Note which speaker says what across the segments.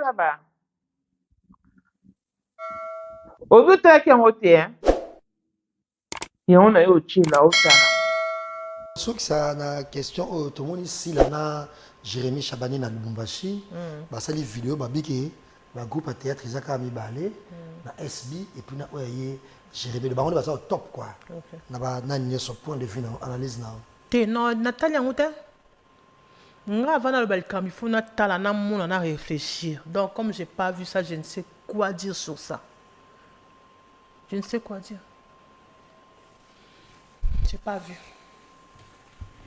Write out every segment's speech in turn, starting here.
Speaker 1: là-bas. Au bout de qui ont été, hein? Et on a eu au là, au ça.
Speaker 2: Ce que ça a question, tout le monde ici, là, na Jérémy Chabani na Lubumbashi, bah ça les vidéos, bah biké, bah groupe à théâtre, ils ont quand même balé, na SB et puis na oye Jérémy, le baron de au top quoi. Na ba na nié sur point de vue na analyse na.
Speaker 3: Te non Nathalie Angouta. Nga avant le balcam, il faut na tala na mon na réfléchir. Donc comme j'ai pas vu ça, je ne sais quoi dire sur ça. Je ne sais quoi dire. J'ai pas vu.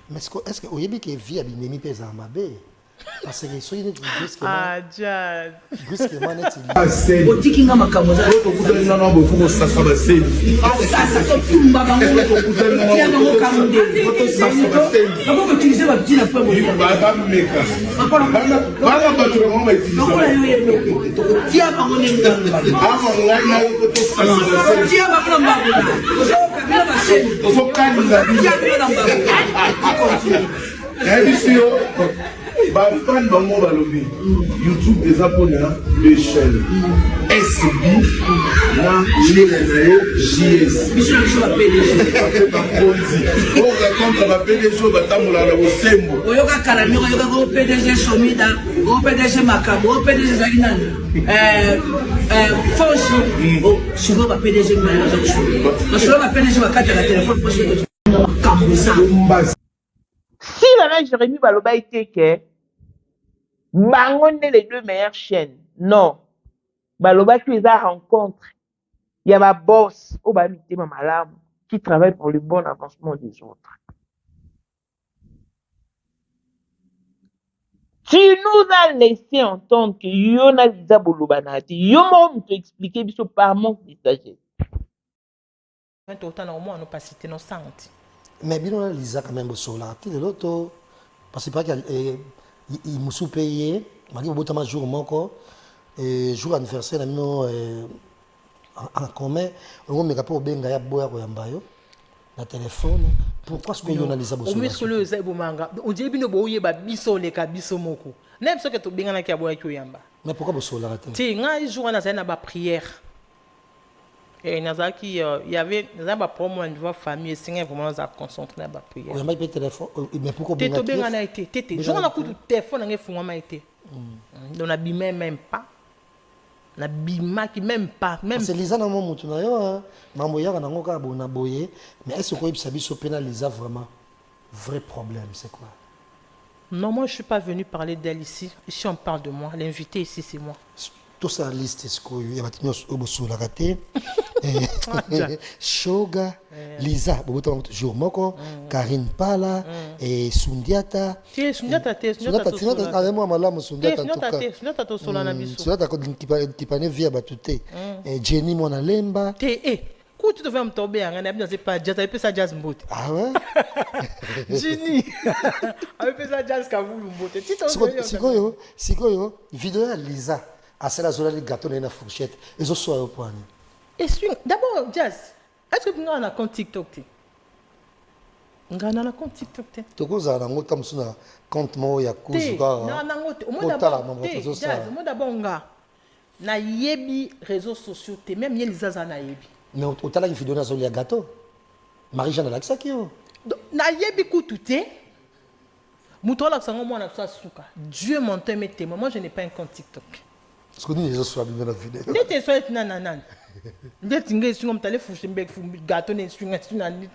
Speaker 2: Mais est-ce que vous avez vu que Abinemi pèse en mabé? Parce que soyez net brusquement.
Speaker 3: Ah, Jazz.
Speaker 2: Brusquement net.
Speaker 4: Otikinga makamoza.
Speaker 5: Okutana na mambo fuko sasa baseli.
Speaker 4: Sasa to tumba bango okutana. Tia bango kamunde.
Speaker 5: Foto sasa baseli.
Speaker 4: Bango utiliser ba petit na peu mo.
Speaker 5: Ba meka. Bana bato mo ba utiliser.
Speaker 4: Bango la yo. Tia bango nenganga.
Speaker 5: Ava ngai na foto sasa baseli.
Speaker 4: Tia bango na mbabu. Kabila baseli.
Speaker 5: Ofokani
Speaker 4: Tia bango na mbabu.
Speaker 5: Edisio ba fan bango balobi YouTube eza pona deux chaînes SB na JS
Speaker 4: Biso biso ba PDG
Speaker 5: ba konzi o raconte ba PDG batambola na bosembo
Speaker 4: oyoka kala nyoko yoka ko PDG Somida ko PDG Makabo ko PDG Zakinani Fonsi o siko ba PDG ngana za kushuka basolo ba PDG bakata la téléphone parce que kamusa
Speaker 1: Si la Jérémy Baloba était que Bangon est les deux meilleures chaînes. Non. Baloba qui les a rencontrés. Il y a ma boss, au Bamité Mamalam, qui travaille pour le bon avancement des autres. Tu nous as laissé entendre que Yona Lisa Bolobanati, Yomo te expliquer biso par manque de sagesse.
Speaker 3: Autant au moins on pas cité nos santé.
Speaker 2: Mais bien Lisa quand même sur la tête de l'auto parce que pas qu'il me sous payé m'a dit botama jour moko et jour anniversaire nous en commun on me capable benga ya boya ko yamba yo na téléphone pourquoi ce que Yona Lisa bosso
Speaker 3: au mieux que le zai bomanga on dit bino boye ba biso le ka biso moko même ce que to benga na ki boya ko yamba
Speaker 2: mais pourquoi bosso la tête
Speaker 3: ti nga jour na za ba prière. Et il y avait des problèmes au niveau famille, c'est vraiment à concentrer dans la prière.
Speaker 2: Il y a pas téléphone, mais pourquoi
Speaker 3: bien a été je on a coup de téléphone on a été. On a bimé même pas. On a bimé qui même pas même.
Speaker 2: C'est Lisa na mo mutu na yo hein. Mambo ya na ngoka bona boye, mais est-ce que ça biso pénaliser vraiment vrai problème c'est quoi?
Speaker 3: Non, moi je suis pas venu parler d'elle ici. Ici on parle de moi, l'invité ici c'est moi.
Speaker 2: Tout ça liste est-ce que il y a batino oboso la raté. Shoga, Lisa, jour moko, Karine Pala et Sundiata.
Speaker 3: Sundiata,
Speaker 2: avec moi malamu Sundiata en tout cas.
Speaker 3: Sundiata to sola na biso.
Speaker 2: Sundiata qui pane via batute. Et Jenny Mona Lemba.
Speaker 3: Quand tu te fais un tomber, on a bien c'est pas jazz, avec ça jazz mbote.
Speaker 2: Ah ouais?
Speaker 3: Jenny. Avec ça jazz ka vulu mbote.
Speaker 2: Sikoyo, vidéo Lisa. À cela zone les gâteaux dans la fourchette. Ils ont soit au point.
Speaker 3: Et d'abord, Jazz, est-ce que tu as un compte TikTok? Tu as un compte TikTok?
Speaker 2: Tu as un compte moi ya kuzuka.
Speaker 3: Non, d'abord, na yebi réseaux sociaux, même Yeliza na yebi.
Speaker 2: Mais au tala une vidéo na zone ya gâteau. Marie-Jeanne Laxa qui yo.
Speaker 3: Na yebi kututé. Mutola sango moi na suka. Dieu m'en témoin. Moi je n'ai pas un compte TikTok.
Speaker 2: Est-ce que nous les autres dans la vidéo?
Speaker 3: N'était soit nanana. N'était ngé sur mon téléphone mbek gâteau ne sur nani.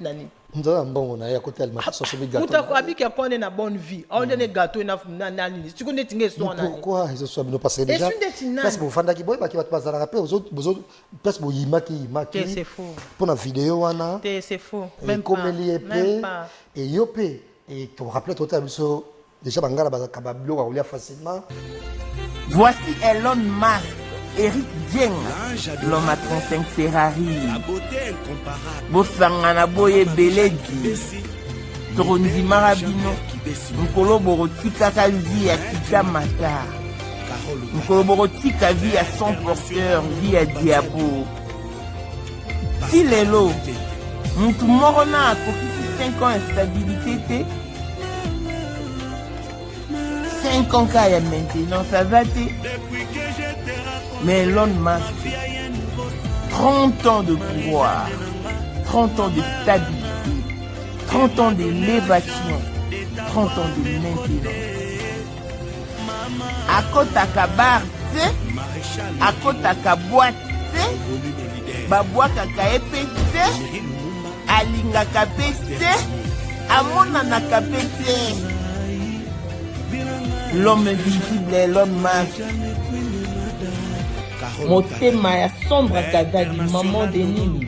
Speaker 2: Nda mbongo na ya côté alma so so gâteau.
Speaker 3: Muta ko abiki ko na bonne vie. On donne gâteau na nani. Tu connais ngé sur nani.
Speaker 2: Pourquoi ils sont nous passer déjà? Parce que fanda ki boy ba ki bat bazala rapper aux autres parce que yimaki.
Speaker 3: C'est faux.
Speaker 2: Pour la vidéo wana.
Speaker 3: C'est faux. Même
Speaker 2: pas. Et yopé et tu rappelles total so déjà bangala ba kabablo wa ulia facilement.
Speaker 6: Voici Elon Musk, Eric Dieng, l'homme à 35 Ferrari, Bosangana Boye Belegi, Torondi Marabino, Nkolo Borotika Kazi à Kita Mata, Nkolo Borotika vie à son porteur, vie à Diabo. Si l'élo, Moutou Morona a coquille 5 ans instabilité, 5 ans qu'il y a maintenant, ça va te. Mais Elon Musk, 30 ans de pouvoir, 30 ans de stabilité, 30 ans d'élévation, 30 ans de maintenance. À côté à bar, à côté à boîte, babwaka epete, alingaka pete, amonanaka pete. L'homme invisible, Elon Musk.
Speaker 1: motema ya sombre kadali maman de nini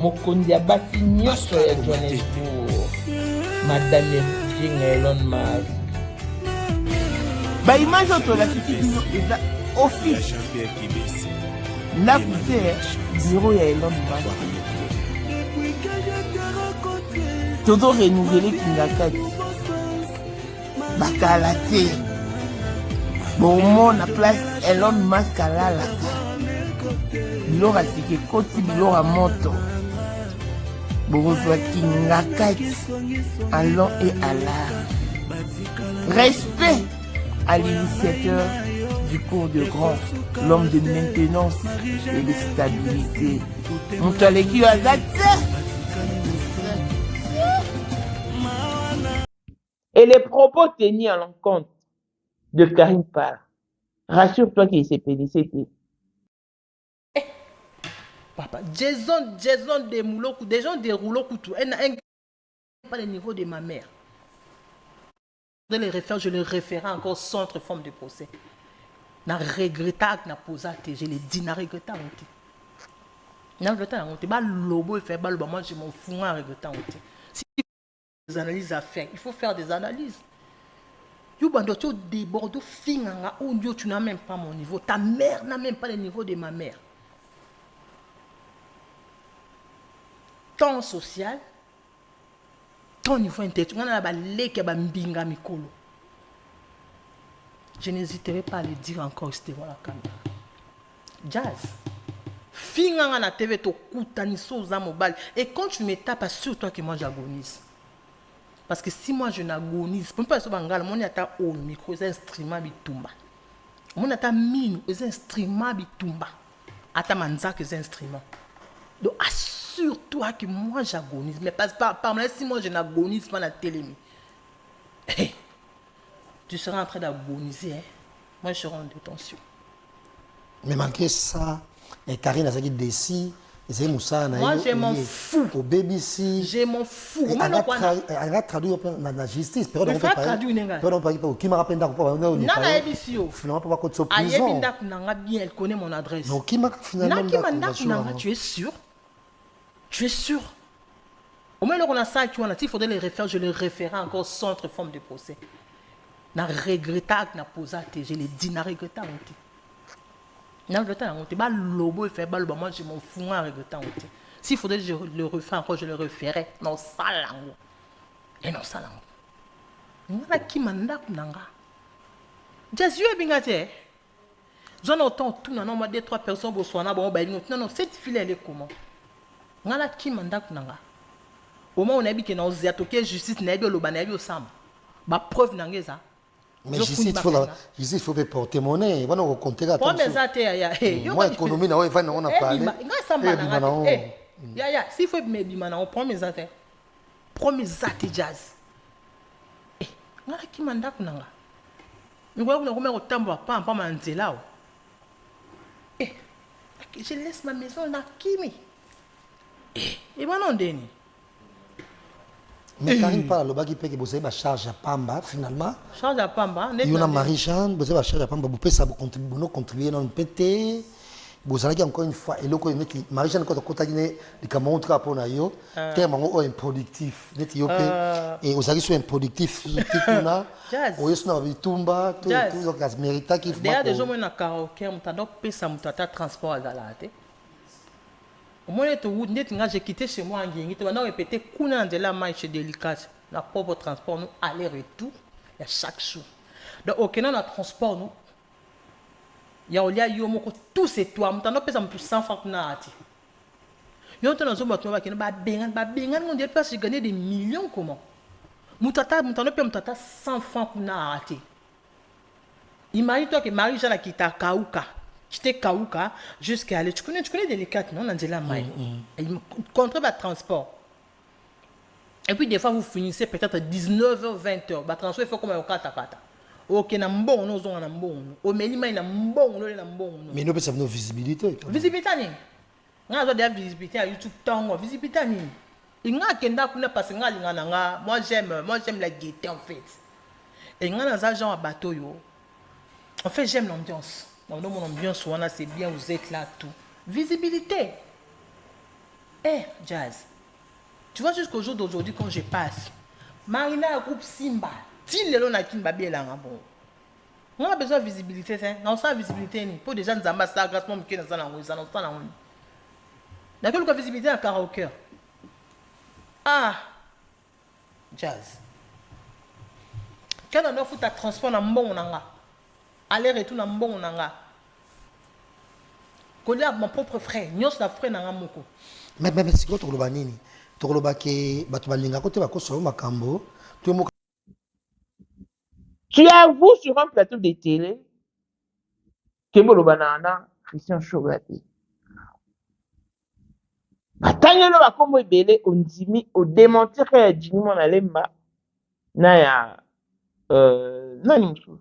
Speaker 1: mokonzi ya basi nyonso ya Johannesburg madame Jing Elon Musk.
Speaker 6: Baimage oyo tolakisi bino eza office ndako te bureau ya Elon Musk. Tozo renouveler kingakati bakala te bomona place Elon Musk alalaka biloko asika ekoti biloko ya moto bokozwa kingakati à long et à large. Respect à l'initiateur du cours de grand, l'homme de maintenance et de stabilité. Moutaleki Azate.
Speaker 1: Et les propos tenus à l'encontre de Karim Parr, rassure-toi qu'il s'est félicité.
Speaker 3: Papa, Jason de Moulokou, des gens de Roulokou, pas le niveau de ma mère. Je le référais encore centre forme de procès. Na regretté na posé je l'ai dit na regretté na regretté ba lobo fait ba lobo moi je m'en fous en regrettant si des analyses à faire il faut faire des analyses yo bando tu déborde finanga ou tu n'as même pas mon niveau ta mère n'a même pas le niveau de ma mère ton social ton niveau intellectuel on a ba leke ba mbinga mikolo. Je n'hésiterai pas à le dire encore, c'était voilà la caméra. Jazz. Finanga na TV to kutani soza mobile. Et quand tu me tapes, assure-toi que moi j'agonise. Parce que si moi je n'agonise, pour ne pas se bangala, mon yata au micro, les instruments bitumba. Mon yata mine, les instruments bitumba. Ata manzak les instruments. Donc assure-toi que moi j'agonise. Mais par moi, si moi je n'agonise pas la télé. Hey. Tu seras en train d'agoniser, hein? Moi je serai en détention. Mais
Speaker 2: malgré ça, Karine a dit décis,
Speaker 3: moi je m'en fous.
Speaker 2: Au BBC.
Speaker 3: Je m'en fous.
Speaker 2: Elle a traduit la justice.
Speaker 3: Il faut traduire une chose.
Speaker 2: Qui m'a rappelé d'accord.
Speaker 3: Non, la ABC.
Speaker 2: Finalement, pas quoi de prison.
Speaker 3: Elle connaît mon adresse.
Speaker 2: Donc qui m'a finalement
Speaker 3: tu es sûr? Tu es sûr? Au moins, on a ça, tu vois, il faudrait les refaire. Je les référais encore centre forme de procès. Na regretté na posé je l'ai dit na regretté na regretté ba lobo fait ba lobo moi je m'en fous en regrettant s'il faudrait je le refaire encore je le referais non salango et non salango ngala ki manda kunanga Jésus est bingate zone autant tout non moi 2-3 personnes boswana bon ba non cette fille elle est comment ngala ki manda kunanga au moins on a dit que na ozatoke justice na bi loba na bi osamba ba preuve nangeza.
Speaker 2: Mais ici, il faut porter monnaie. Il va nous raconter la
Speaker 3: moi,
Speaker 2: économie, on a parlé.
Speaker 3: S'il faut me dire, on prend mes affaires. Prends mes affaires jazz. Eh, on a qui manda kunanga. Mais voilà, on a remis au tambour, pas manzela. Eh, je laisse ma maison na kimi. Eh, et ben non, Denis.
Speaker 2: Mais Karine parle le qui peut que vous avez ma charge à Pamba finalement.
Speaker 3: Charge à Pamba.
Speaker 2: Il y a Marie-Jeanne, vous avez ma charge à Pamba, vous pouvez ça vous contribuer dans le PT. Vous allez encore une fois et le Marie-Jeanne quand on contacte les Cameroun très pour naïo, tellement improductif, et vous allez sur improductif on a. Vous êtes dans Bitumba, tout donc ça mérite qu'il faut.
Speaker 3: D'ailleurs des gens na karaoké, on t'a donc payé ça mon transport à Galate. Au moins, j'ai quitté chez moi en Guinée. Je vais répéter qu'on de la marche délicate. La pauvre transport, nous, aller-retour, il y a chaque jour. Donc, au Kenya, le transport, nous, il y a tous ces toits. Nous avons payé pour 100 francs. Nous avons gagné des millions. Comment? Nous avons payé 100 francs. Imagine-toi que Marie-Jeanne qui t'a Kauka. J'étais Kauka jusqu'à aller. Tu connais Délicate, non? On a dit la maille. Contre le transport. Et puis des fois, vous finissez peut-être 19h, 20h. Le transport, il faut comme un kata. Ok, na mbon, nous on a mbon. Au minimum, na mbon, nous na mbon.
Speaker 2: Mais nous, ça veut visibilité.
Speaker 3: Visibilité, ni. On a déjà visibilité à YouTube, tango, visibilité, ni. Il y a quelqu'un qui n'a pas moi j'aime la gaieté en fait. Et il y a des gens à bateau. En fait, j'aime l'ambiance. Dans mon ambiance, c'est bien, vous êtes là, tout. Visibilité. Jazz. Tu vois, jusqu'au jour d'aujourd'hui, quand je passe, Marina, groupe Simba, Til le na kin babi là, bon. On a besoin de visibilité, hein. On a visibilité, pour des gens qui ont ça, grâce à moi, qui ont ça, dans quelle visibilité à karaoké? Jazz. Quand on offre ta transport dans bon nanga, aller-retour dans bon nanga. Kolia mon propre frère, nyos la frère nanga moko.
Speaker 2: Mais c'est quoi tokoloba nini? Tokoloba ke bato balinga kote bakoso makambo, tu mo.
Speaker 1: Tu avoues sur un plateau de télé que Bolobanana, Christian Chogaté. Batangelo bakomo ebele ondimi o démentir que Jimmy Monalemba na ya nani mususu.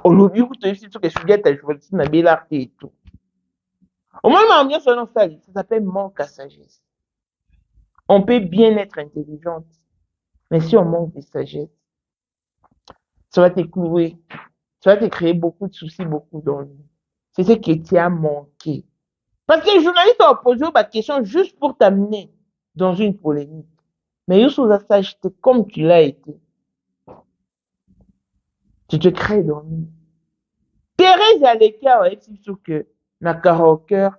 Speaker 1: Olobi ku toyisi to que sujet à jouer na belarte et tout. Au moins bien sur ça s'appelle manque à sagesse. On peut bien être intelligente, mais si on manque de sagesse, ça va te clouer, ça va te créer beaucoup de soucis, beaucoup d'ennuis. C'est ce que tu as manqué. Parce que les journalistes ont posé des questions juste pour t'amener dans une polémique. Mais Youssou Zassage, comme tu l'as été. Tu te crées d'ennuis. Thérèse Aleka, c'est sûr que na karaoké,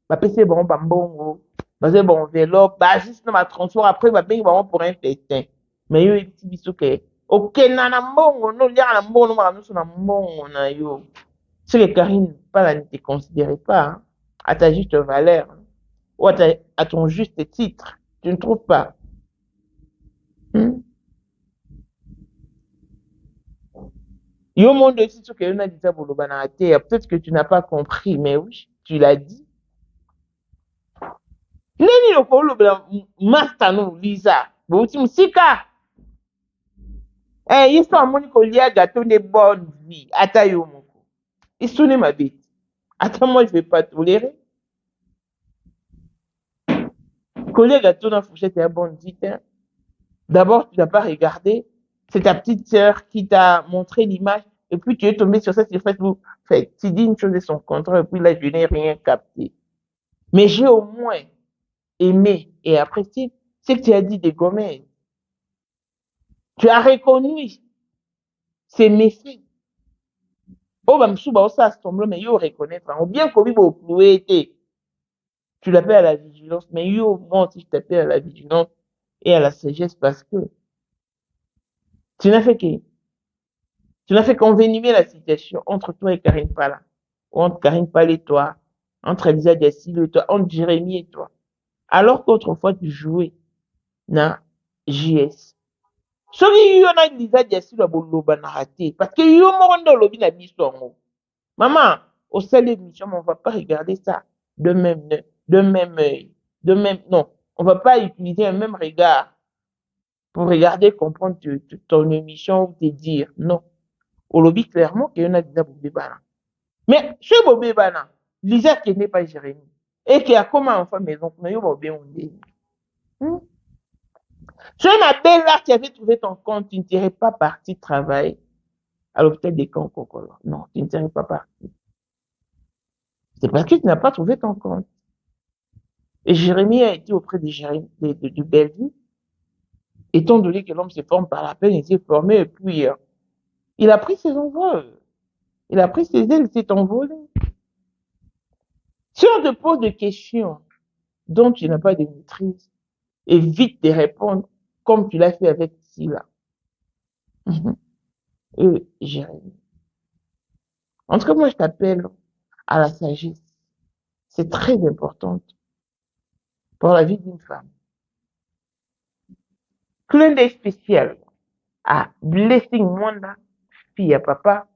Speaker 1: bah c'est bon, bambongo, bah c'est bon enveloppe, bah juste dans ma transport après, bah ben bon pour un festin. Mais yo est petit que ok na mbongo, no lia na mbongo, no nous na mbongo na yo. C'est que Karine, pas là, ne te considérait pas. Hein, à ta juste valeur, hein, ou à ton juste titre. Tu ne trouves pas? Yo monde aussi ce que a dit ça pour le banalité. Peut-être que tu n'as pas compris, mais oui, tu l'as dit. Neni le kolo bla master no Lisa. Bouti musika. Ils sont amoni ko lia gâteau de bonne vie. Ata yo moko. Ils sont ma bête. Attends, moi je vais pas tolérer. Coller gâteau dans la fourchette est bonne vie. Hein. D'abord, tu n'as pas regardé. C'est ta petite sœur qui t'a montré l'image. Et puis, tu es tombé sur ça sur Facebook. Fait, tu dis une chose et son contraire. Et puis là, je n'ai rien capté. Mais j'ai au moins aimé et apprécié ce que tu as dit de Gomez. Tu as reconnu ses méfaits. Oh, bah, m'souba, ça, semble, mais yo reconnaître. Ou bien, Kobi, bo, tu l'appelles à la vigilance. Mais yo, moi aussi, je t'appelle à la vigilance et à la sagesse parce que tu n'as fait qu'envenimer la situation entre toi et Karine Pala. Ou entre Karine Pala et toi. Entre Elisa Diassi et toi. Entre Jérémy et toi. Alors qu'autrefois, tu jouais na JS. Soki yo na Elisa Diassi la boloba na raté. Parce que yo morondo lobi na bisongo. Maman, au sein de l'émission, on va pas regarder ça de même œil. Non. On va pas utiliser un même regard pour regarder, comprendre ton émission ou te dire. Non. Au lobby, clairement, qu'il y en a déjà Bobé Bana. Mais, chez Bobé Bana, Lisa qui n'est pas Jérémy, et qui a comme enfant maison, mais yo Bobé Ondé. Si une belle là qui avait trouvé ton compte, tu ne serais pas parti travailler à l'hôpital des camps Kokolo. Non, tu ne serais pas parti. C'est parce que tu n'as pas trouvé ton compte. Et Jérémy a été auprès de Bellevue. Étant donné que l'homme se forme par la peine, il s'est formé et puis il a pris ses envols. Il a pris ses ailes, il s'est envolé. Si on te pose des questions dont tu n'as pas de maîtrise, évite de répondre comme tu l'as fait avec Silla. Jérémy. En tout cas, moi, je t'appelle à la sagesse. C'est très important pour la vie d'une femme. Clin d'œil spécial à Blessing Mwanda, fille à papa,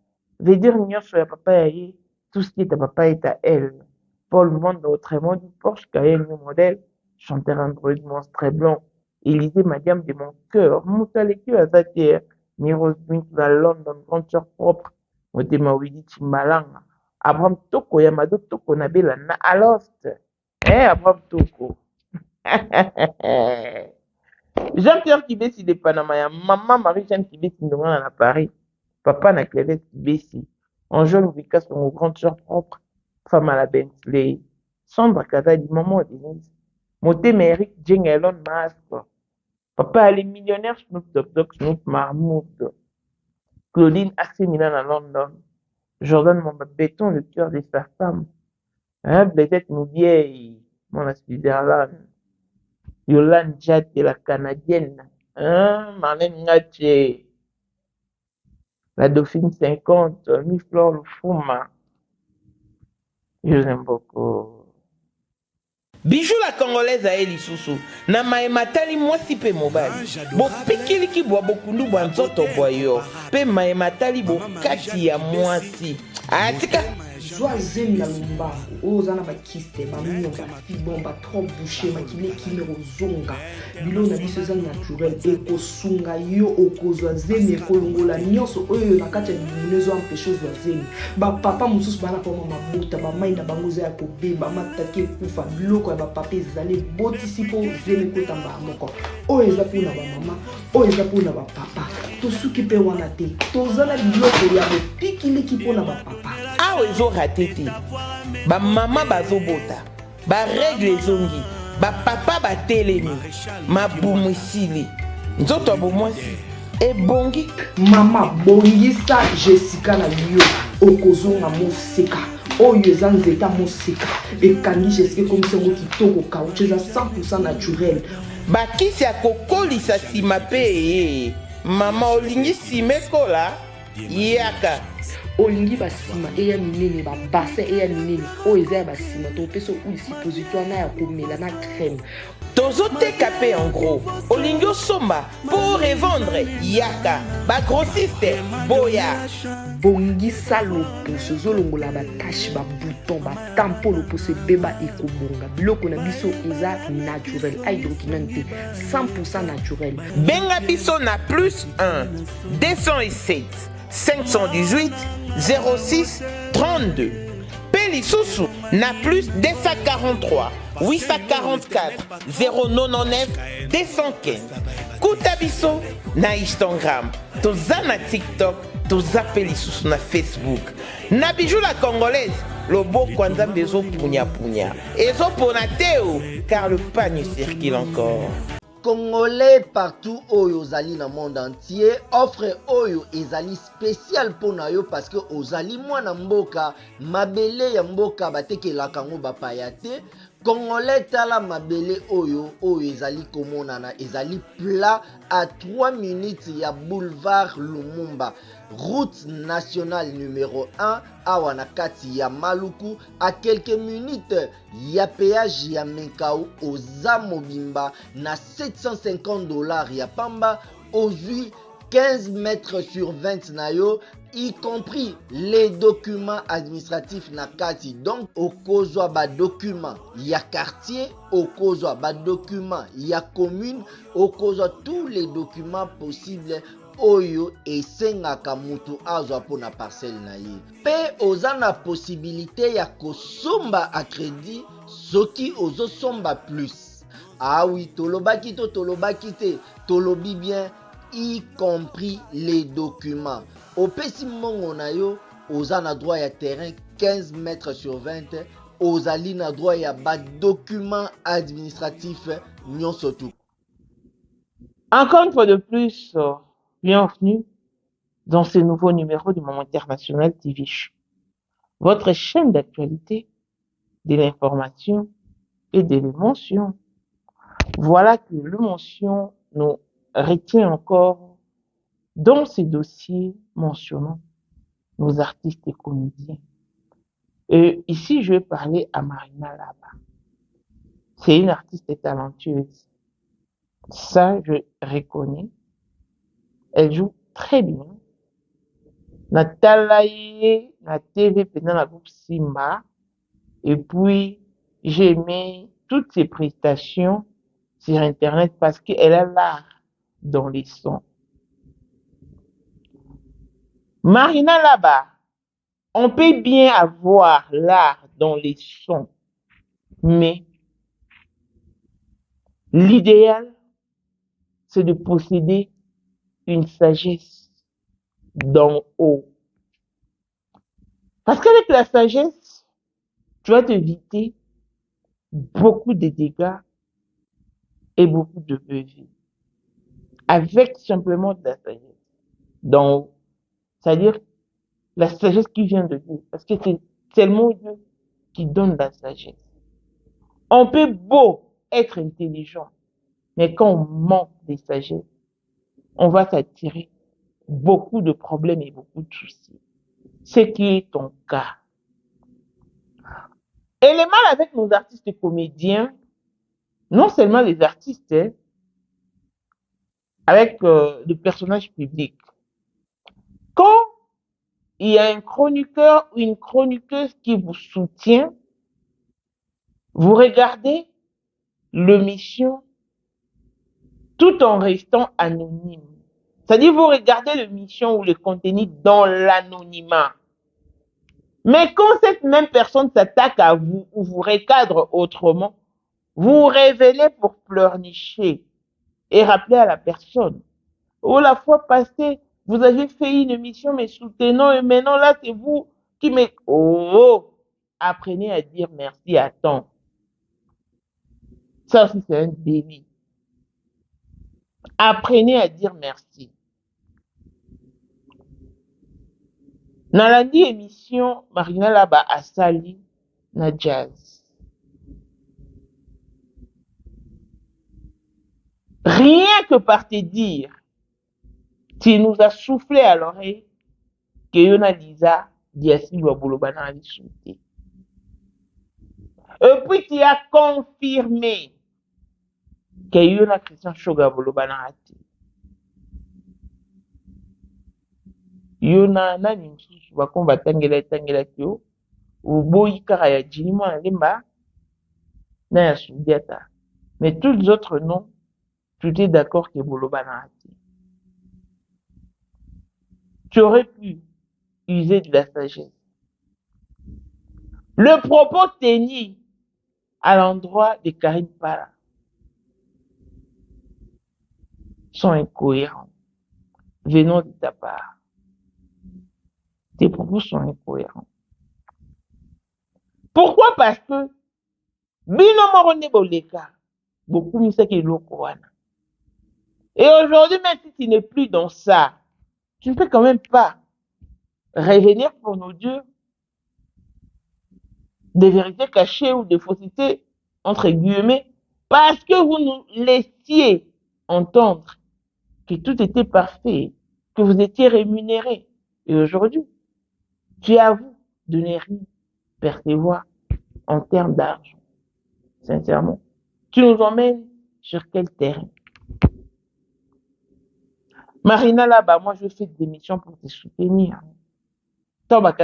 Speaker 1: veut dire nyonso ya papa ya ye, tout ce qui est à papa est à elle. Paul Monde, autrement dit Porsche, Cayenne, new modèle, chanteur Android, monstre très blanc, Élisée, Madiam de mon cœur, Moutaleki, Azatier, Miros Blink, la London, grande sœur propre, Motema Widi, Timbalanga, Abraham Toko, Yamado Toko, Nabela, na Alost, Abraham Toko. Jean-Pierre Kibesi de Panama, ya maman Marie-Jeanne Kibesi Ndongana à Paris, papa na Clévette Kibesi, Angeline Vika, son grande sœur propre, femme à la Bentley, Sandra Kazadi, maman Denise, Motema Eric, Jeng Elon Musk, papa les millionnaires, Snoop Dogg, Snoop Marmoud, Claudine Assemina à London, Jordan Mamba Béton, le cœur de sa femme, peut-être nous vieille, mon Switzerland, Yolande Jad de la Canadienne, Marlène Ngache, la Dauphine 50, Mi-Flore Lufuma, je vous aime beaucoup. Bijou la Congolaise à Elisusu, na maematali mwasi pe mobali, bo pikiliki bwa bokundu bwa nzoto bwa yo, pe maematali bo kati ya mwasi. Atika
Speaker 4: zwa zemi na lombango oyo oza na bakiste bamio bafibon batrop bouché makili ekimero ozonga bilo na biso eza naturel ekosunga yo okozwa zemi ekolongola nyonso oyo na kati ya bimuna ezoampeshe ozwa zemi bapapa mosusu bana mpoma mabota bamai na bango eza ya kobeba mataki ekufa biloko ya bapapa ezali ebotisi mpo zemi ekotambala moko oyo eza mpona bamama oyo eza mpona bapapa tosuki mpe wana te toza na biloko ya bopikiliki mpona bapapa
Speaker 1: awa ezorate te bamama bazobota baregle ezongi bapapa batelemi mabumu esili nzoto ya bomwasi ebongi
Speaker 4: mama bongisa Jessica na yo okozonga moseka oyo eza nzeta moseka ekangi Jessica ekomisa yango kitoko kauche eza 100% naturel
Speaker 1: bakisi ya kokolisa nsima mpe mama olingi nsima ekola yaka
Speaker 4: olingi basima eya minene babase eya minene oyo eza ya basima topesa oil suppositoire na ya komela na crème
Speaker 1: tozoteka mpe en gros olingi osomba mpo revendre yaka bagrossiste boya
Speaker 4: bongisa loposo ozolongola batashe babouton batampo loposo ebeba ekobonga biloko na biso eza naturel hydroquinone te 100% naturel
Speaker 1: benga biso na plus 1 207 518 06 32 Pelisusu na plus 243 844 099 215 Kutabiso na Instagram toza na TikTok toza Pelisusu na Facebook na Bijou la Congolaise loboko ya Nzambe ezopunya ezopona teo car le pagne circule encore.
Speaker 7: Congolais partout oyo ozali na monde entier offre oyo ezali spécial pona yo parce que ozali mwana mboka mabele ya mboka batekelaka ngo bapaya te Congolais tala mabele oyo ezali komonana ezali plat à 3 minutes ya boulevard Lumumba route nationale numéro 1 awa na kati ya Maluku à quelques minutes ya péage ya Menkau oza mobimba na $750 ya pamba ozui 15 mètres sur 20 na yo y compris les documents administratifs na kati donc okozwa ba documents ya quartier okozwa ba documents ya commune okozwa tous les documents possibles oyo esengaka mutu azwa pona parcelle na ye pe oza na possibilité ya kosomba a crédit soki ozosomba plus ah oui tolobaki to tolobaki te tolobi bien y compris les documents opesi mongo na yo oza na droit ya terrain 15 mètres sur 20 ozali na droit ya ba documents administratifs nyonso tu.
Speaker 1: Encore une fois de plus, bienvenue dans ce nouveau numéro du Moment International TV Show, votre chaîne d'actualité, de l'information et de l'émotion. Voilà que l'émotion nous retient encore dans ces dossiers mentionnant nos artistes et comédiens. Et ici, je vais parler à Marina Laba. C'est une artiste talentueuse. Ça, je reconnais. Elle joue très bien. Natala ye, na TV, pendant la groupe Simba. Et puis, j'ai aimé toutes ses prestations sur Internet parce qu'elle a l'art dans les sons. Marina là-bas, on peut bien avoir l'art dans les sons, mais l'idéal, c'est de posséder une sagesse d'en haut. Parce qu'avec la sagesse, tu vas t'éviter beaucoup de dégâts et beaucoup de vie. Avec simplement de la sagesse d'en haut. C'est-à-dire la sagesse qui vient de Dieu. Parce que c'est seulement Dieu qui donne la sagesse. On peut beau être intelligent, mais quand on manque de sagesse, on va s'attirer beaucoup de problèmes et beaucoup de soucis. Ce qui est ton cas. Et le mal avec nos artistes et comédiens, non seulement les artistes, hein, avec le personnage public. Quand il y a un chroniqueur ou une chroniqueuse qui vous soutient, vous regardez l'émission tout en restant anonyme. C'est-à-dire, vous regardez l'émission ou le contenu dans l'anonymat. Mais quand cette même personne s'attaque à vous ou vous recadre autrement, vous vous révélez pour pleurnicher et rappeler à la personne. Oh, la fois passée, vous avez fait une émission me soutenant et maintenant là, c'est vous qui me... Oh, apprenez à dire merci à temps. Ça aussi, c'est un délit. Apprenez à dire merci. Dans la dernière émission, Marina là-bas a sali na jazz. Rien que par te dire, tu nous as soufflé à l'oreille que Yona Lisa Diassi Wabolobana a souhaité. Et puis tu as confirmé que Yona Christian Shoga Bolobana a été. Yona nani msusu bakomba tangela kyo uboyi kaka ya jini mwana lemba na ya Sudiata. Mais tous les autres noms, tu es d'accord que Bolobana a été. Tu aurais pu user de la sagesse. Le propos tenu à l'endroit de Karine Para sont incohérents venant de ta part. Tes propos sont incohérents. Pourquoi? Parce que bino moronde boleka beaucoup misaki loko wana. Et aujourd'hui, même si tu n'es plus dans ça, tu ne peux quand même pas revenir pour nos dieux des vérités cachées ou des faussetés, entre guillemets, parce que vous nous laissiez entendre que tout était parfait, que vous étiez rémunérés. Et aujourd'hui, tu avoues de ne rien percevoir en termes d'argent. Sincèrement. Tu nous emmènes sur quel terrain? Marina là-bas, moi je fais des missions pour te soutenir. Moi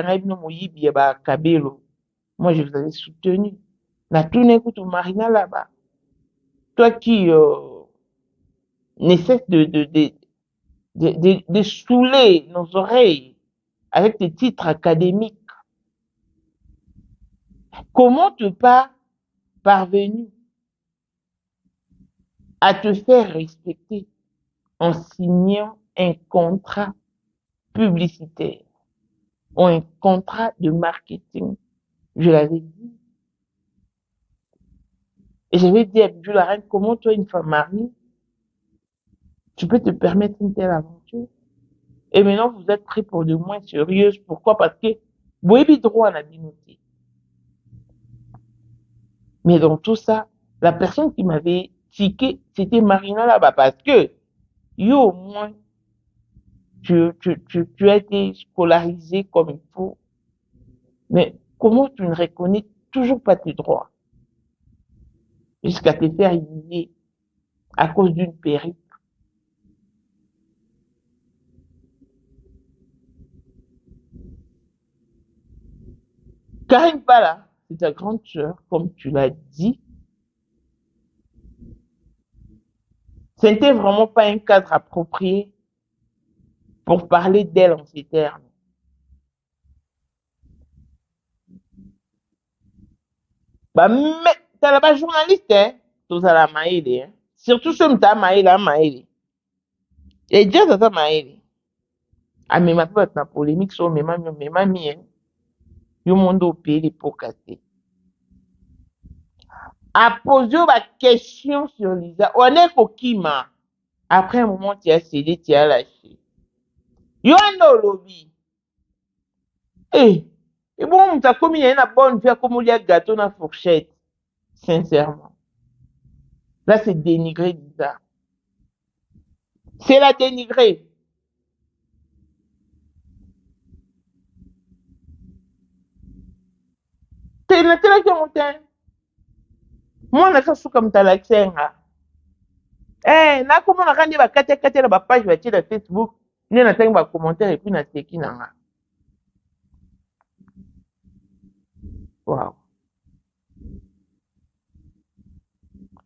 Speaker 1: je vous avais soutenu. La tout écoute Marina là-bas. Toi qui ne cesse de saouler nos oreilles avec tes titres académiques. Comment tu pas parvenu à te faire respecter en signant un contrat publicitaire ou un contrat de marketing? Je l'avais dit. Et j'avais dit à Bijou la reine, comment toi, une femme mariée, tu peux te permettre une telle aventure? Et maintenant, vous êtes pris pour de moins sérieuses. Pourquoi? Parce que vous avez droit à la dignité. Mais dans tout ça, la personne qui m'avait tiqué, c'était Marina là-bas. Parce que, yo, au moins, tu as été scolarisé comme il faut. Mais comment tu ne reconnais toujours pas tes droits? Jusqu'à te faire humilier à cause d'une perruque. Karine Pala, c'est ta grande sœur, comme tu l'as dit. Ce n'était vraiment pas un cadre approprié pour parler d'elle en ces termes. Bah, mais, t'as là-bas journaliste, hein, tous à la maïle, hein. Surtout ceux qui t'as maïle, à maïle. Et déjà, ça maïle. Ah, mais ma pote, na polémique sur mes mamies, hein. Yo monde au pays, les pots cassés. A posé ma question sur Lisa. On est kokima. Après un moment, tu as cédé, tu as lâché. Yo ando lobby. Eh, et bon, t'as commis une bonne vie comme il y a gâteau dans la fourchette. Sincèrement. Là, c'est dénigré Lisa. C'est la dénigrer. T'es une telle qui montagne. Moi, on a fait ça comme t'as l'accès. Eh, na comment on a rendu la kate la page va sur Facebook. Ni on a fait un commentaire et puis on a séqué nanga. Waouh.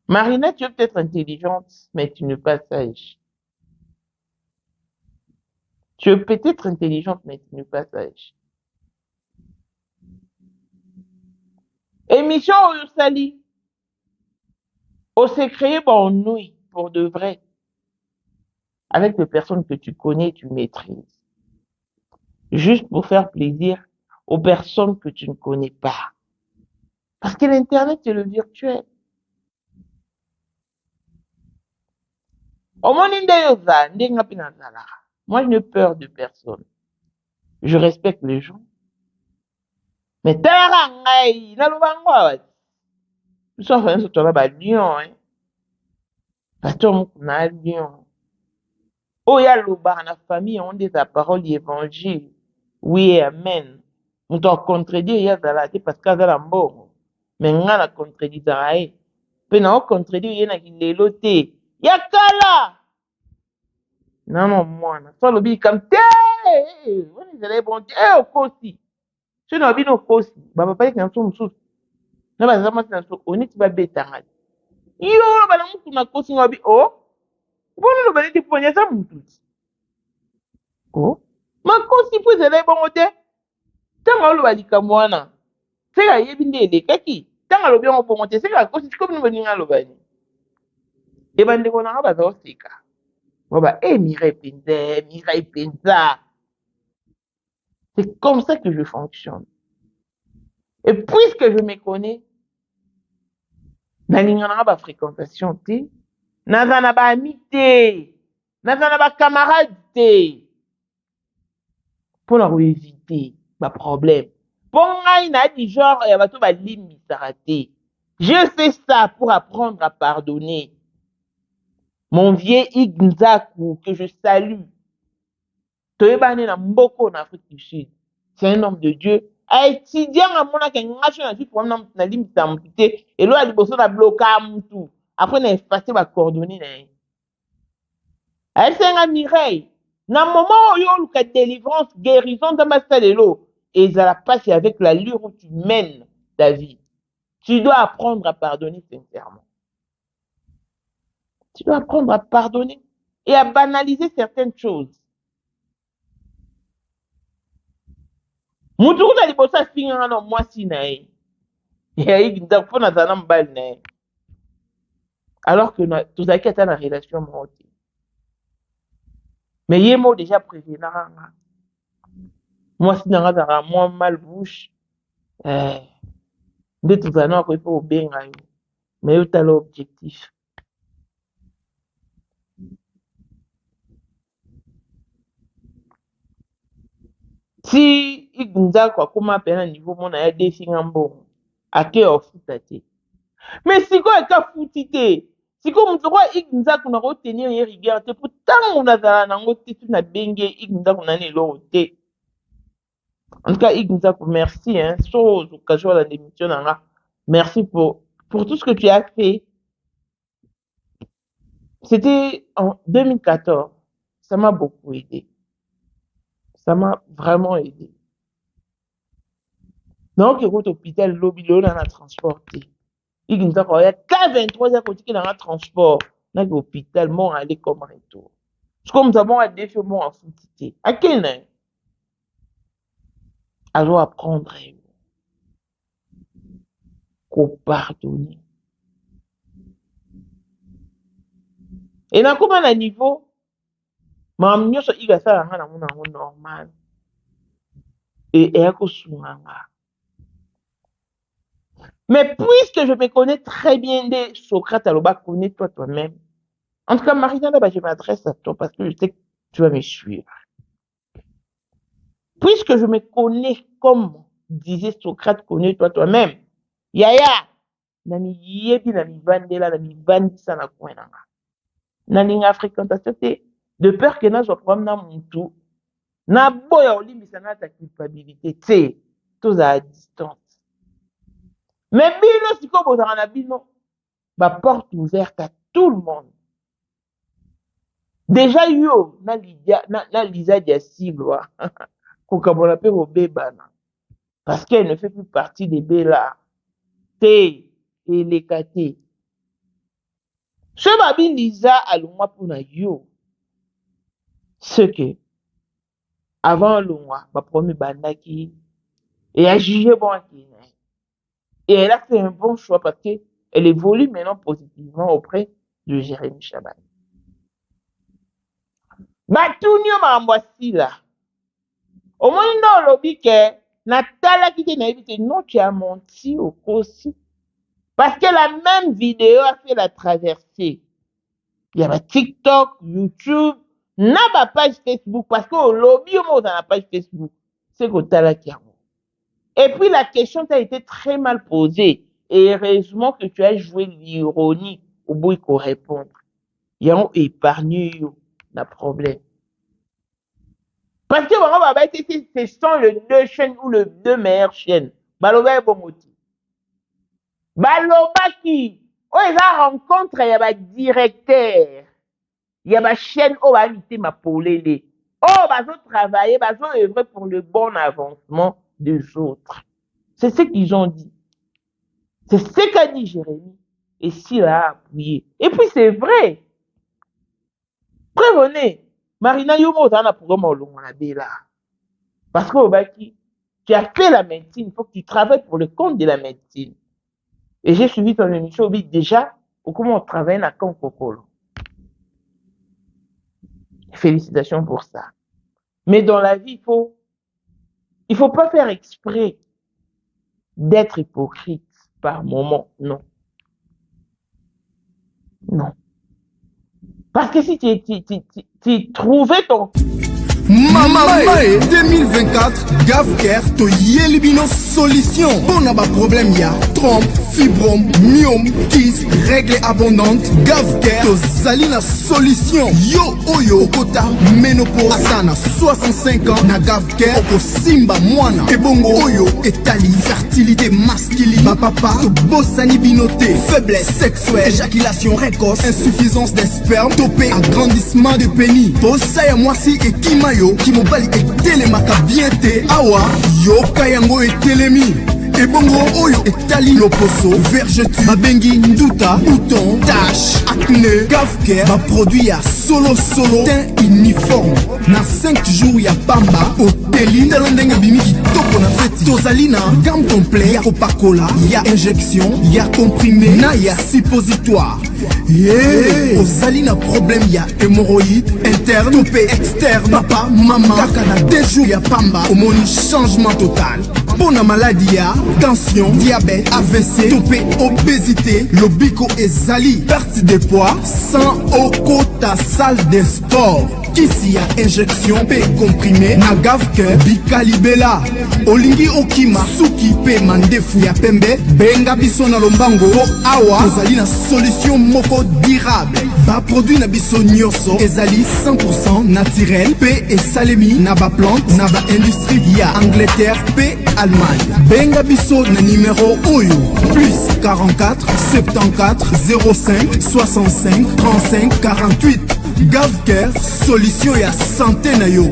Speaker 1: Marina, tu es peut-être intelligente, mais tu n'es pas sage. Tu es peut-être intelligente, mais tu n'es pas sage. Émission Oyosali. On s'est créé bon nouille pour de vrai. Avec des personnes que tu connais, tu maîtrises. Juste pour faire plaisir aux personnes que tu ne connais pas. Parce que l'Internet, c'est le virtuel. Au moins, moi, je n'ai peur de personne. Je respecte les gens. Mais tarangai, na lubangwa. Nous sommes en train de faire lion, hein. Pasteur Mukuna lion. Oh, ya luba, na famille, on dit la parole d'évangile. Oui, amen. On doit contredire, ya zalate, parce qu'il y a la mort. Mais on a contredit zarae. Puis on contredit, il y a qui l'éloté. Ya kala! Non, non, moi, ça le dit comme té. On est allé bon, au kosi. Si on a vu nos kosi, papa, il y a un sous. Na bazama na so oni ti ba betanga. Yo bana mutu na kosi ngabi oh. Bono lo bani ti ponya sa mutu. Oh. Makosi po zele bongo te. Tanga lo balika mwana. Seka yebi ndele kaki. Tanga lo biongo bongo te seka kosi ko bino baninga lo bani. E bande ko na ba zo seka. Baba Mireille Penza. C'est comme ça que je fonctionne. Et puisque je me connais, nalingana ba fréquentation te, nazana ba amitié, nazana ba camarade te, pour leur éviter ba problème. Pour ngai na di genre ya bato ba limbisaka te. Je fais ça pour apprendre à pardonner. Mon vieux Ignazaku, que je salue, toyebane na mboko en Afrique du Sud, c'est un homme de Dieu. A étudié à mon akengation na pour na limbisa mutite et lo a liboso na bloka mutu. Après na effacer ba coordonnées na. Elle c'est un Mireille. Na moment où yo luka délivrance, guérison dans ma salelo et ça la passe avec l'allure où tu mènes ta vie. Tu dois apprendre à pardonner sincèrement. Tu dois apprendre à pardonner et à banaliser certaines choses. Mutu kuna libosa finga na mwasi na ye. Ya igda fona zana mbali na ye. Alors que tozaki ata na relation moko te. Mais ye mo déjà prévenir nga. Mwasi na nga zaka mwa malbouche. Nde tozana na koyepa kobenga yo. Mais yo tala objectif. Si igunza kwa kuma pena niveau mona ya definga mbongo. Ake ofuta te. Mais siko eka futi te. Siko mutu kwa igunza kuna ko tenir ye rigueur te. Pourtant on a zala nango te tu na benge igunza kuna ne lo te. En tout cas, Ignzaku, merci, hein, sur l'occasion de la démission, merci pour tout ce que tu as fait. C'était en 2014. Ça m'a beaucoup aidé. Ça m'a vraiment aidé. Donc, il y a hôpital, lobby, on a transporté. Il y a 23 heures qu'il y a un transport. Dans l'hôpital, mon aller comme retour. C'est comme ça, bon, à défaut, mon à foutre. À quel nom? Alors, apprendre. Qu'on pardonne. Et dans comment à niveau, ma mignon so iga ça là na mon normal. Et mais puisque je me connais très bien des Socrate, alors connais-toi toi-même. En tout cas, Marina, là, je m'adresse à toi parce que je sais que tu vas me suivre. Puisque je me connais comme disait Socrate, connais-toi toi-même. Yaya, nami yebi nami vandela nami vandisa na coin na. Nalinga fréquentation de peur que na zo problème na muntu. Na boya olimbisa na ta culpabilité, tous à distance. Mais bino siko bozanga na bino, ba porte ouverte à tout le monde. Déjà yo na Lisa Diasiglo kokabona pe obebana parce qu'elle ne fait plus partie des Bella et les Kate. Ce babi Lisa alongwa pona yo. Ce que avant longwa ba premier bandaki et a jugé bon qui et elle a fait un bon choix parce que elle évolue maintenant positivement auprès de Jérémy Chaban. Batunyo mambwasi là. Au moins non lobby que Natala qui te n'invite non tu as menti au aussi parce que la même vidéo a fait la traversée. Il y a TikTok, YouTube, n'a pas page Facebook parce que au lobby au moins dans la page Facebook c'est que Tala qui a. Et puis la question t'a été très mal posée et heureusement que tu as joué l'ironie au bout il faut répondre. Il y a un épargné le problème. Parce que ce sont les deux chaînes ou les deux meilleures chaînes. Baloba est bon motif. Baloba qui, oh, ils ont rencontré, il y a un directeur. Il y a une chaîne, oh, va inviter ma polélé. Oh, bah, ils travailler, bah, ils œuvrer pour le bon avancement des autres. C'est ce qu'ils ont dit. C'est ce qu'a dit Jérémy. Et s'il a appuyé. Et puis, c'est vrai. Prévenez. Marina Yomo, t'en as pour moi, là. Parce que, Obaki, tu as fait la médecine, il faut que tu travailles pour le compte de la médecine. Et j'ai suivi ton émission, déjà, comment on travaille à Kankokolo. Félicitations pour ça. Mais dans la vie, il faut pas faire exprès d'être hypocrite par moment, non. Non. Parce que si tu trouvais ton...
Speaker 8: Mamae 2024 Gavker to Yelibino solution. Bon a problème ya trompe, fibrome, myome, kyste, règle abondante. Gavker to Zalina solution. Yo oyo kota ménopause asana 65 ans na Gavker oko simba mwana. Ebongo oyo etali fertilité masculine. Ma papa to bossani binoté, faiblesse sexuelle, éjaculation précoce, insuffisance des spermes, topé agrandissement de pénis. Bossa ya mwasi et kimayo qui mobali etelemaka bien te awa yoka yango etelemi ebongo oyo etali loposo vergeture babengi nduta bouton tache acné Gavker baproduit ya solo teint uniforme na 5 jours ya pamba oteli tala ndenge bimi kitoko na feti tozali na gamme complet ya kopakola ya injection ya comprimé na ya suppositoire. Yeah. Ozali na problème ya hémorroïde interne topé externe papa maman kaka na 2 jours ya pamba omoni changement total. Pour la maladie ya tension diabète AVC topé obésité lobiko ezali perte de poids sans okota salle de sport kisi ya injection pe comprimé na Gavker bikalibela olingi okima suki pe mandefu ya pembe benga biso na lombango po awa ozali na solution moko durable ba produit na biso nyonso ezali 100% naturel pe esalemi na ba plante na ba industrie ya Angleterre pe Allemagne. Benga biso na numéro oyo plus 44 74 05 65 35 48. Gavker solution ya santé na yo.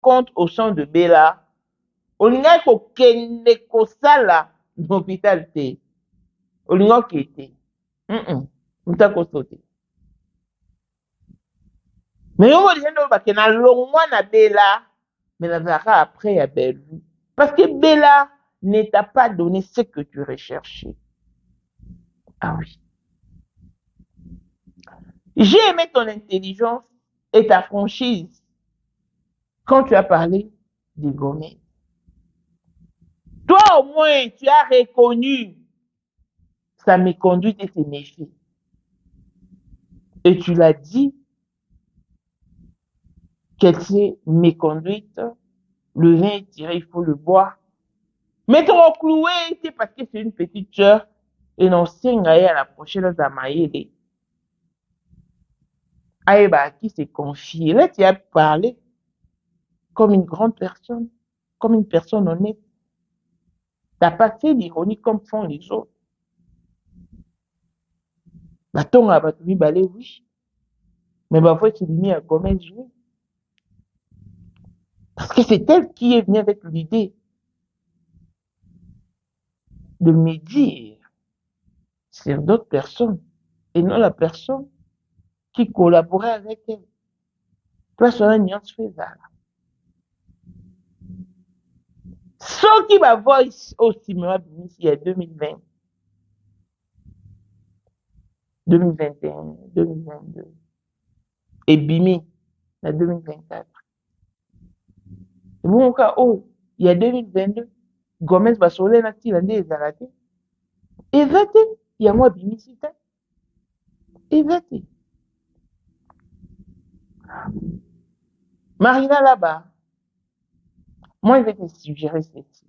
Speaker 1: compte au sein de Bella, olingaki kokende kosala na hôpital te. Olingaki ete. Muta kosote. Mais yo mo dijendo ba ke na longwa na Bella, mais nazalaka après ya Bellevue. Parce que Bella ne t'a pas donné ce que tu recherchais. Ah oui. J'ai aimé ton intelligence et ta franchise quand tu as parlé de Gomez. Toi, au moins, tu as reconnu sa méconduite et ses méfaits. Et tu l'as dit qu'elle s'est méconduite. Le vin est tiré, il faut le boire. Mais ton cloué, c'est parce que c'est une petite sœur. Et non, c'est à la prochaine Zamaïle. Aïba, qui s'est confié. Là, tu as parlé comme une grande personne, comme une personne honnête. T'as pas fait l'ironie comme font les autres. Baton à Batoumi Balé, oui. Mais ma voix, c'est mis à Gomez, oui. Parce que c'est elle qui est venue avec l'idée de me dire sur d'autres personnes et non la personne qui collaborait avec elle. Toi, sur la nuance faisable. Ce qui va voir aussi, moi, il y a 2020, 2021, 2022, et Bimi, en 2024. Et bon, cas, oh, il y a 2022, Gomez va soler la tire, les arrêter. Et vete, il y a moi, Bimi, c'est ça. Et vete. Marina là-bas, moi, je vais te suggérer ceci.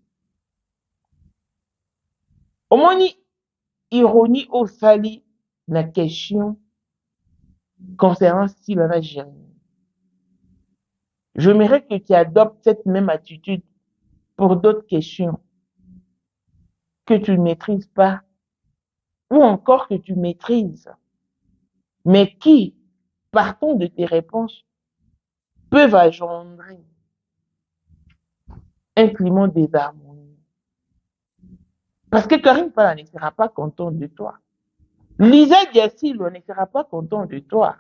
Speaker 1: Au moins, ironie au sali, la question concernant si la Jérémie. J'aimerais que tu adoptes cette même attitude pour d'autres questions que tu ne maîtrises pas ou encore que tu maîtrises, mais qui, partant de tes réponses, peuvent engendrer un climat désharmonieux. Parce que Karim Pala ne sera pas content de toi. Lisa Diasilo ne sera pas content de toi.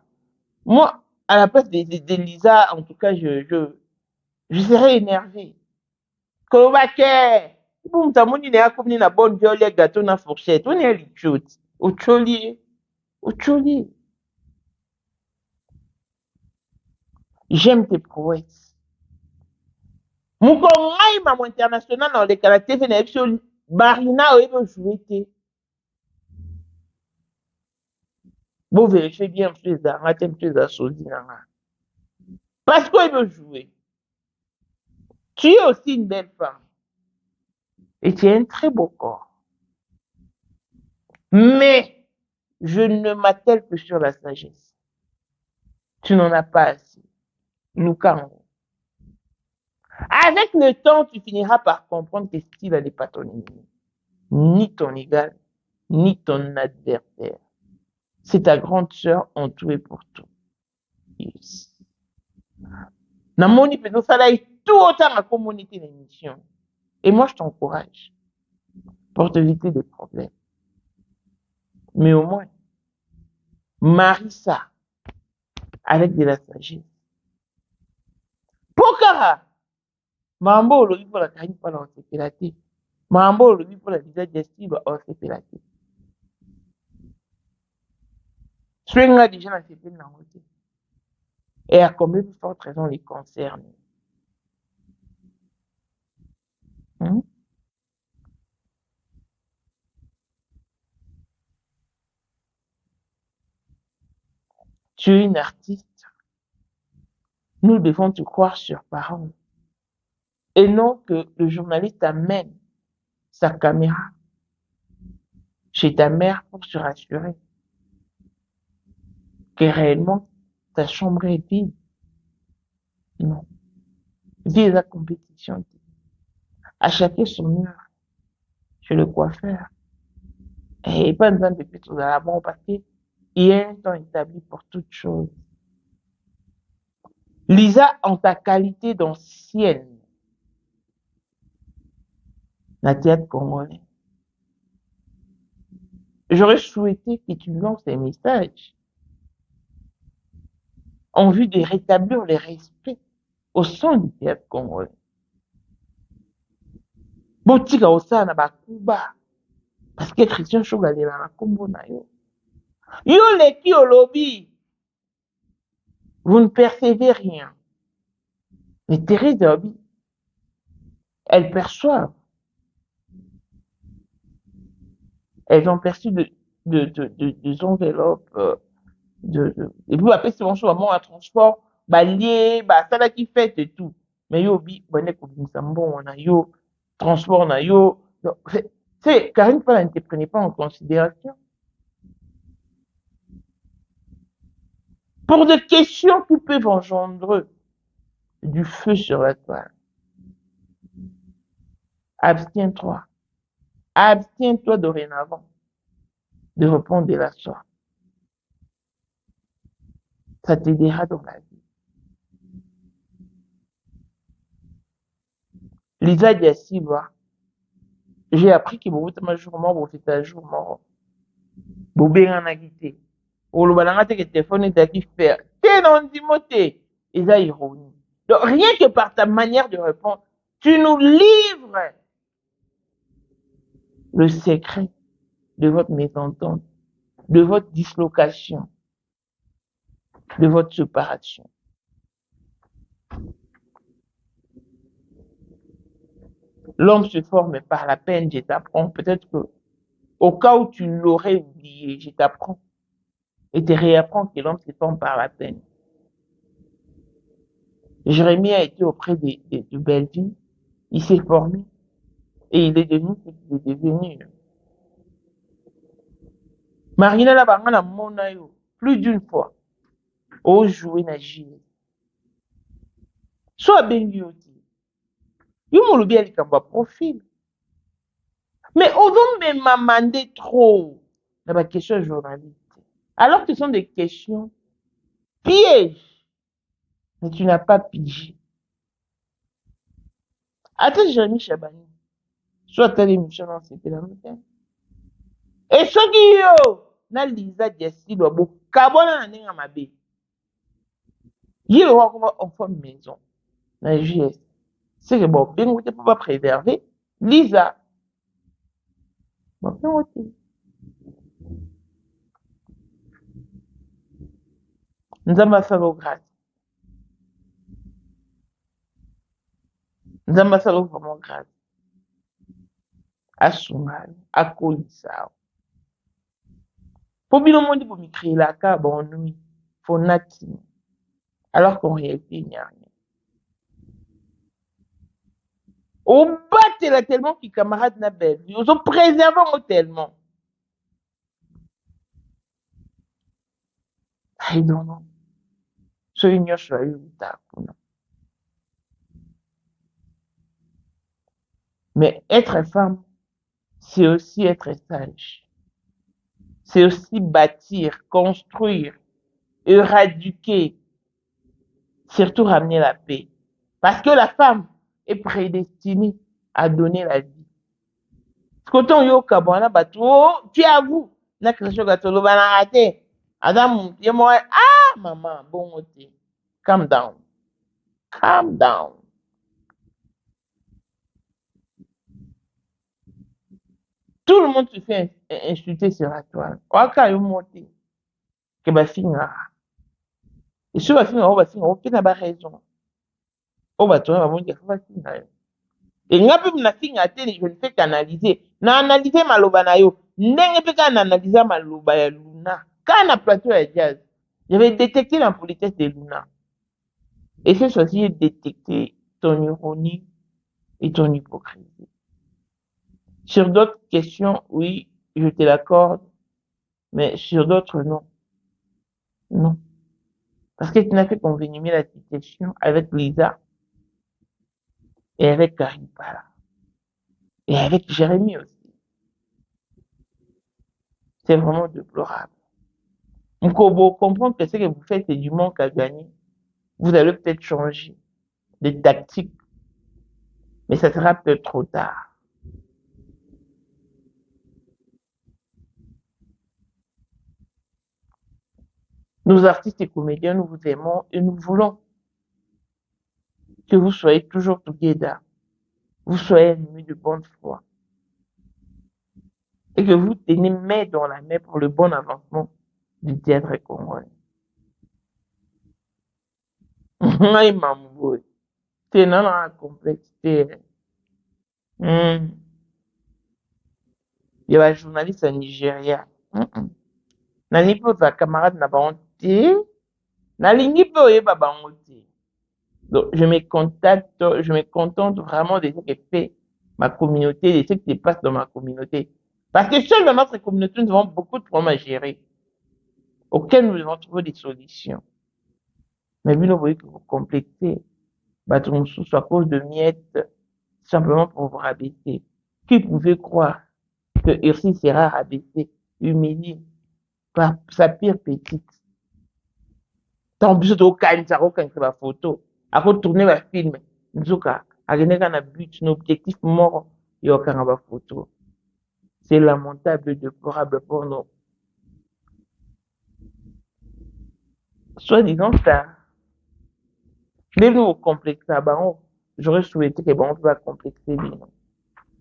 Speaker 1: Moi, à la place de Lisa, en tout cas, je serais énervé. Kolobake, bon, t'as mon idée à comme une bonne viole, gâteau, na fourchette. On est à l'ichot. Au choli. Au choli. J'aime tes prouesses. Mon congrès, maman international dans les caractères, c'est une sur Barina, il veut jouer. Bon, vérifiez bien, monsieur Zara, monsieur Zassoudi. Parce qu'il veut jouer. Tu es aussi une belle femme. Et tu as un très beau corps. Mais, je ne m'attelle que sur la sagesse. Tu n'en as pas assez. Lukango. Avec le temps, tu finiras par comprendre que style n'est pas ton ennemi, ni ton égal, ni ton adversaire. C'est ta grande sœur en tout et pour tout. Yes. Namoni peut ça là tout autant à communauté d'émission. Et moi, je t'encourage pour t'éviter des problèmes. Mais au moins, marie ça avec de la sagesse. Pourquoi? Mambo olobi pour la carrière pour la sécurité. Mambo olobi pour la visage d'estime en sécurité. Swinga déjà la sécurité dans le et à combien de fortes raisons les concerne. Tu es une artiste. Nous devons te croire sur parole. Et non que le journaliste amène sa caméra chez ta mère pour se rassurer que réellement ta chambre est vide. Non. Vise la compétition. À chacun son mur chez le coiffeur. Et pas besoin de plus de la mort parce qu'il y a un temps établi pour toute chose. Lisa, en ta qualité d'ancienne, la théâtre congolais, j'aurais souhaité que tu lances un message en vue de rétablir le respect au sein du théâtre congolais. Botika osana bakuba parce que Christian Chogalela na kombo na yo. Yo leki olobi, vous ne percevez rien. Mais Thérèse Obi, elles perçoivent. Elles ont perçu des enveloppes, et puis après, c'est bon, vraiment un transport, lié, ça là qui fait et tout. Mais yo, bonne bon, on a yo, transport, on a yo. C'est, Karine Fala ne te prenait pas en considération. Pour des questions qui peuvent engendrer du feu sur la toile. Abstiens-toi. Abstiens-toi dorénavant de répondre de la sorte. Ça t'aidera dans la vie. Lisa Diasilwa, j'ai appris que vous êtes jour mort, vous faites un jour mort. Vous bien en agité. Ou le balanga te que téléphone est qui faire. T'es non dimoté. Et ça ironie. Donc, rien que par ta manière de répondre, tu nous livres le secret de votre mésentente, de votre dislocation, de votre séparation. L'homme se forme par la peine, je t'apprends. Peut-être que, au cas où tu l'aurais oublié, je t'apprends. Et te réapprends que l'homme se forme par la peine. Jérémie a été auprès de Belleville. Il s'est formé. Et il est devenu ce qu'il est devenu. Marina la bangana mona yo plus d'une fois. Au jouer na jile. Soit bengi oti. Yo molubi alikamba profil. Mais on me m'amender trop dans ma question journaliste. Alors que ce sont des questions pièges. Mais tu n'as pas pigé. Attends, Jérémy Chabani. Soit t'as l'émission dans ce pays-là. Et ce qui yo, na Lisa Diasilwa, bo kabona na nenga mabe. Yé le roi comme enfant de maison. Na JS. C'est que bon, bien vous pas préserver. Lisa. Bon, bien vous nous avons fait le grâce. Nous avons fait vraiment grâce. À Soumal, à Kolissa. Pour bien le monde, pour me créer la carte, bon, nous, faut natif. Alors qu'en réalité, il n'y a rien. Au bat, là tellement que camarades n'a belle. Ils ont préservé tellement. I don't know. So, il n'y a pas eu mais être femme, c'est aussi être sage. C'est aussi bâtir, construire, éradiquer, surtout ramener la paix. Parce que la femme est prédestinée à donner la vie. Quand on yo kabwana bato, tu avoues, na quelque gatolo bana raté. Adam, moi, ah maman, bon côté. Calm down. Calm down. Tout le monde se fait insulter sur la toile. Waka yo monté. Que ba finga. Et sur la finga, on va finga, on peut n'a pas raison. On va tourner, on va dire, va finga. Et nga pe na finga te, je ne fais qu'analyser. Na analyser maloba na yo. Ndenge pe ka na analyser maloba ya Luna. Quand na plateau ya jazz, j'avais détecté l'impolitesse de Luna. Et c'est aussi j'ai détecté ton ironie et ton hypocrisie. Sur d'autres questions, oui, je te l'accorde, mais sur d'autres, non. Non. Parce que tu n'as fait qu'envenimer la situation avec Lisa et avec Karine Fala et avec Jérémy aussi. C'est vraiment déplorable. Donc, on peut comprendre que ce que vous faites, c'est du manque à gagner. Vous allez peut-être changer de tactique, mais ça sera peut-être trop tard. Nous, artistes et comédiens, nous vous aimons et nous voulons que vous soyez toujours together, vous soyez animés de bonne foi et que vous tenez main dans la main pour le bon avancement du théâtre congolais. Ngai mambo, c'est dans la complexité. Il y a un journaliste à Nigeria. Nani po za camarade na bango te, nalingi pe oyeba bango te. Donc, je me contente vraiment de ce que fait ma communauté, de ce qui se passe dans ma communauté. Parce que seul dans notre communauté, nous avons beaucoup de problèmes à gérer, auxquels nous devons trouver des solutions. Mais vous, vous voyez que vous complexez, à cause de miettes, simplement pour vous rabaisser. Qui pouvait croire que Ursi sera rabaissé, humilié, par sa pire petite? Tant plus au calme, ça reconnaît ma photo. À retourner ma film, Nzuka, à gagner un but, un objectif mort, et aucun ma photo. C'est lamentable et déplorable pour nous. Soit disant ça, les nouveaux complexes à Baron, j'aurais souhaité que Baron puisse complexer bien.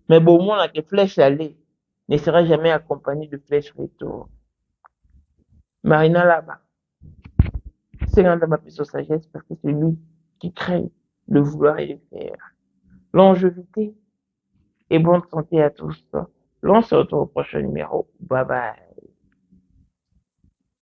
Speaker 1: Mais bon, moi, la flèche aller ne sera jamais accompagnée de flèche retour. Marina là-bas, c'est l'un de ma plus sagesse parce que c'est lui qui crée le vouloir et le faire. Longévité et bonne santé à tous. L'on se retrouve au prochain numéro. Bye bye.